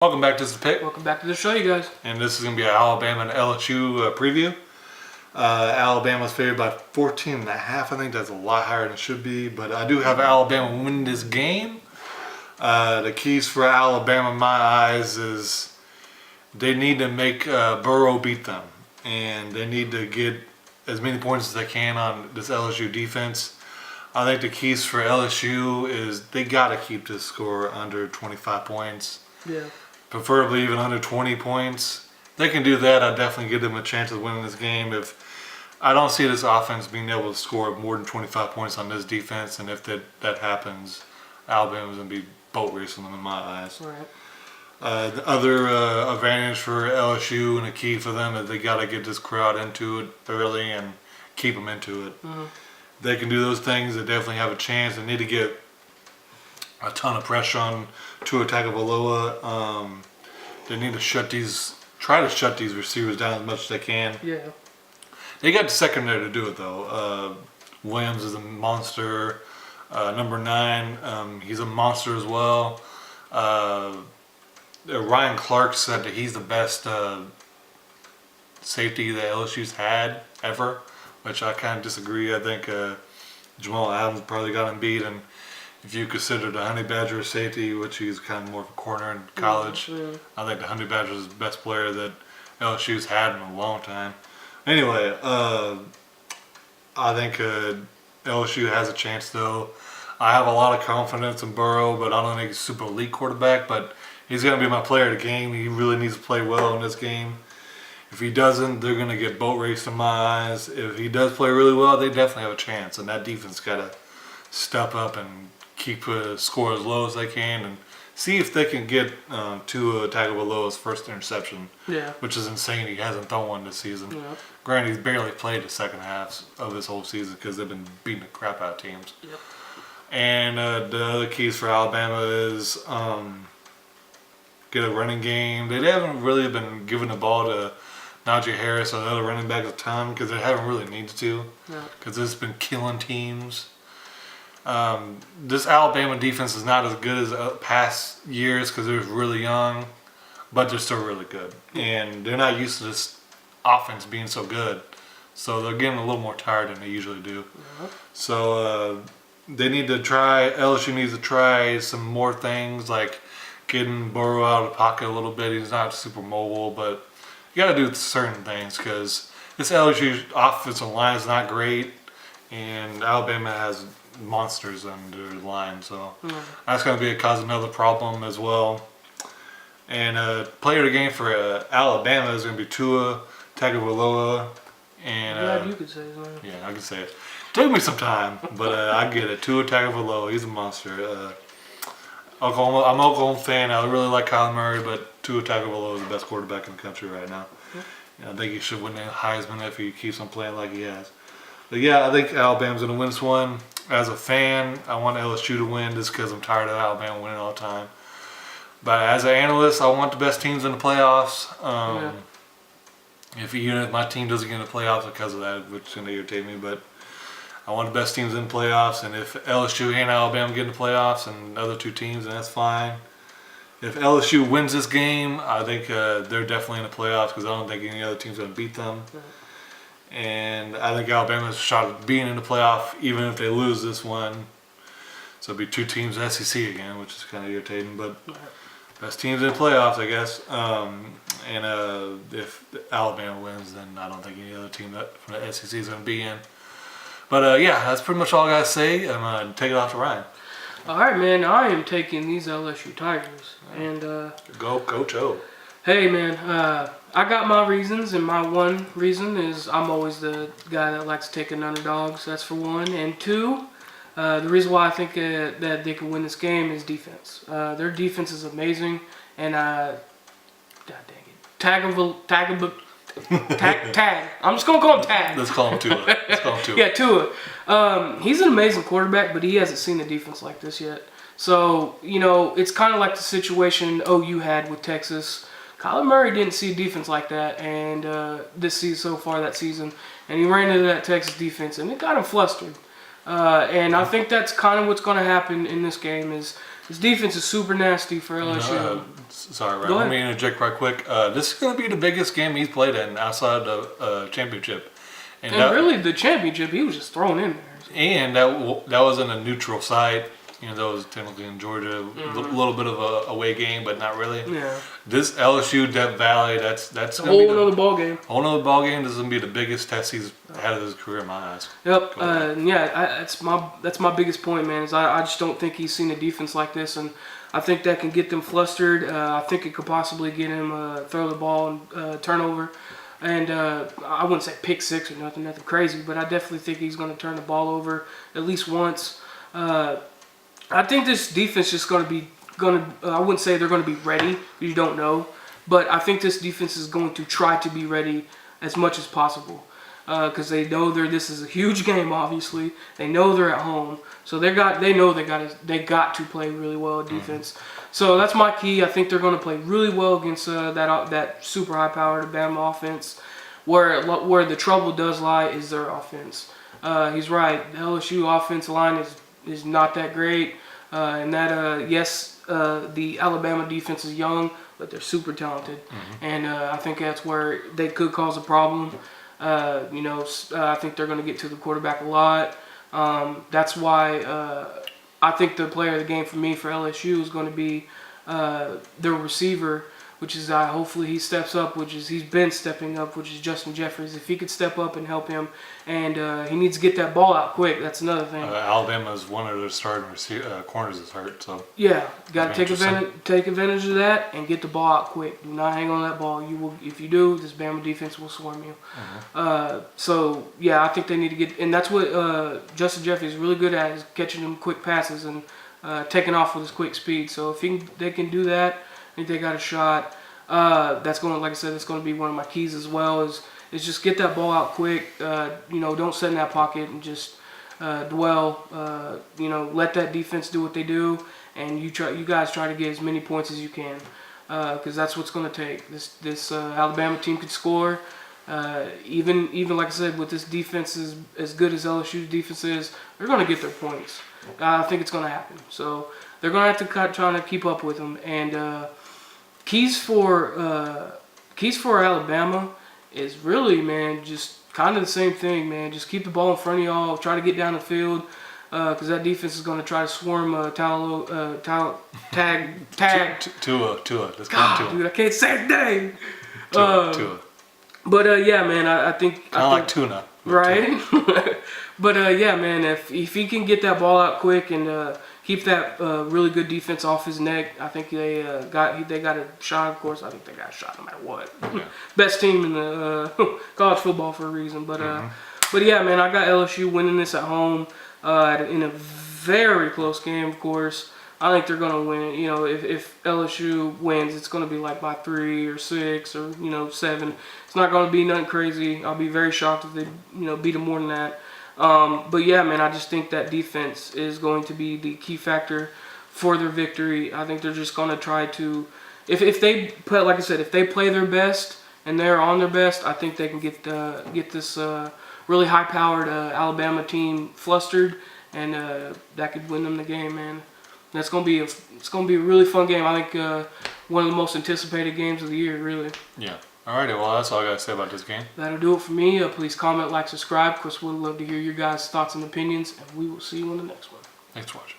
Welcome back to the pick. Welcome back to the show, you guys. And this is going to be an Alabama and LSU preview. Alabama's favored by 14.5. I think that's a lot higher than it should be, but I do have Alabama winning this game. The keys for Alabama, in my eyes, is they need to make Burrow beat them, and they need to get as many points as they can on this LSU defense. I think the keys for LSU is they got to keep this score under 25 points. Yeah. Preferably even under 20 points. If they can do that, I'd definitely give them a chance of winning this game. If I don't see this offense being able to score more than 25 points on this defense, and if that happens, Alabama's going to be boat racing them in my eyes. All right. The other advantage for LSU and a key for them is they got to get this crowd into it early and keep them into it. Mm-hmm. They can do those things. They definitely have a chance. They need to get a ton of pressure on Tua Tagovailoa. They need to try to shut these receivers down as much as they can. Yeah. They got the secondary to do it though. Williams is a monster. Number 9, he's a monster as well. Ryan Clark said that he's the best safety that LSU's had ever, which I kind of disagree. I think Jamal Adams probably got him beat, and if you consider the Honey Badger safety, which he's kind of more of a corner in college, I think the Honey Badger is the best player that LSU's had in a long time. Anyway, I think LSU has a chance though. I have a lot of confidence in Burrow, but I don't think he's a super elite quarterback, but he's going to be my player of the game. He really needs to play well in this game. If he doesn't, they're going to get boat raced in my eyes. If he does play really well, they definitely have a chance, and that defense got to step up and keep a score as low as they can and see if they can get Tua Tagovailoa's first interception, which is insane. He hasn't thrown one this season. Yeah. Granted, he's barely played the second half of this whole season because they've been beating the crap out of teams. Yep. And the other keys for Alabama is get a running game. They haven't really been giving the ball to Najee Harris or the other running back a ton because they haven't really needed to because it's been killing teams. This Alabama defense is not as good as past years because they're really young, but they're still really good. And they're not used to this offense being so good. So they're getting a little more tired than they usually do. So they need to LSU needs to try some more things like getting Burrow out of the pocket a little bit. He's not super mobile, but you got to do certain things because this LSU offensive line is not great, and Alabama has monsters on their line, so that's going to cause another problem as well. And player of the game for Alabama is going to be Tua Tagovailoa. And glad you could say it. Yeah, I can say it. Took me some time, but I get it. Tua Tagovailoa, he's a monster. I'm an Oklahoma fan. I really like Kyler Murray, but Tua Tagovailoa is the best quarterback in the country right now. I think he should win the Heisman if he keeps on playing like he has. But yeah, I think Alabama's going to win this one. As a fan, I want LSU to win just because I'm tired of Alabama winning all the time. But as an analyst, I want the best teams in the playoffs. Even if my team doesn't get in the playoffs because of that, which is going to irritate me, but I want the best teams in the playoffs. And if LSU and Alabama get in the playoffs and the other two teams, then that's fine. If LSU wins this game, I think they're definitely in the playoffs because I don't think any other team's going to beat them. And I think Alabama's a shot at being in the playoff even if they lose this one. So it'll be two teams SEC again, which is kind of irritating. But best teams in the playoffs, I guess. And if Alabama wins, then I don't think any other team from the SEC is going to be in. But yeah, that's pretty much all I got to say. I'm going to take it off to Ryan. All right, man. I am taking these LSU Tigers. And Go Cho. Hey, man. I got my reasons, and my one reason is I'm always the guy that likes taking underdogs. That's for one. And two, the reason why I think that they can win this game is defense. Their defense is amazing, and God dang it, Tag. I'm just gonna call him Tag. Let's call him Tua. Yeah, Tua. He's an amazing quarterback, but he hasn't seen the defense like this yet. So it's kind of like the situation OU had with Texas. Kyler Murray didn't see a defense like that, and this season so far that season, and he ran into that Texas defense, and it got him flustered. And I think that's kind of what's going to happen in this game is This defense is super nasty for LSU. Sorry, Ryan. Go Let ahead. me interject right quick. This is going to be the biggest game he's played in outside the championship. And really, the championship, he was just thrown in there. And that was in a neutral site. That was technically in Georgia. A little bit of a away game, but not really. Yeah. This LSU Death Valley, that's a whole other ball game. Whole other ball game. This is gonna be the biggest test he's had of his career in my eyes. Yep. That's my biggest point, man. Is I just don't think he's seen a defense like this, and I think that can get them flustered. I think it could possibly get him throw the ball and turnover. And I wouldn't say pick six or nothing crazy, but I definitely think he's going to turn the ball over at least once. I think this defense is going to be I wouldn't say they're going to be ready. You don't know, but I think this defense is going to try to be ready as much as possible because they know this is a huge game. Obviously, they know they're at home, so they got to play really well defense. So that's my key. I think they're going to play really well against that super high-powered Bama offense. Where the trouble does lie is their offense. He's right. The LSU offensive line is not that great, and that the Alabama defense is young, but they're super talented, and I think that's where they could cause a problem. I think they're going to get to the quarterback a lot. That's why. I think the player of the game for me for LSU is going to be their receiver, which is hopefully he steps up, he's been stepping up, which is Justin Jeffries. If he could step up and help him, and he needs to get that ball out quick. That's another thing. Alabama's one of their starting corners is hurt, so yeah, got to take advantage of that and get the ball out quick. Do not hang on that ball. You will, if you do, this Bama defense will swarm you. So yeah, I think they need to get, and that's what Justin Jeffries is really good at, is catching them quick passes and taking off with his quick speed. So if they can do that, I think they got a shot. That's going to, like I said, that's going to be one of my keys as well. Is just get that ball out quick. Don't sit in that pocket and just dwell. Let that defense do what they do, and you guys try to get as many points as you can, because that's what's going to take. This Alabama team could score. Even like I said, with this defense as good as LSU's defense is, they're going to get their points. I think it's going to happen. So they're going to have to try to keep up with them. And keys for Alabama is really, man, just kind of the same thing, man. Just keep the ball in front of y'all. Try to get down the field, because that defense is going to try to swarm tag. Tua. Let's God, dude, I can't say his name. Tua. But yeah, man, I think kind of like tuna, right? But yeah, man, if he can get that ball out quick and keep that really good defense off his neck, I think they got a shot. Of course, I think they got a shot no matter what. Yeah. Best team in the college football for a reason. But yeah, man, I got LSU winning this at home in a very close game. Of course, I think they're gonna win. If LSU wins, it's gonna be like by 3 or 6 or 7. It's not gonna be nothing crazy. I'll be very shocked if they beat them more than that. But yeah, man, I just think that defense is going to be the key factor for their victory. I think they're just going to try to, if they play, like I said, if they play their best and they're on their best, I think they can get this really high-powered Alabama team flustered, and that could win them the game, man. It's gonna be a really fun game. I think one of the most anticipated games of the year, really. Yeah. Alrighty, well, that's all I got to say about this game. That'll do it for me. Please comment, like, subscribe. Of course, we'd love to hear your guys' thoughts and opinions, and we will see you on the next one. Thanks for watching.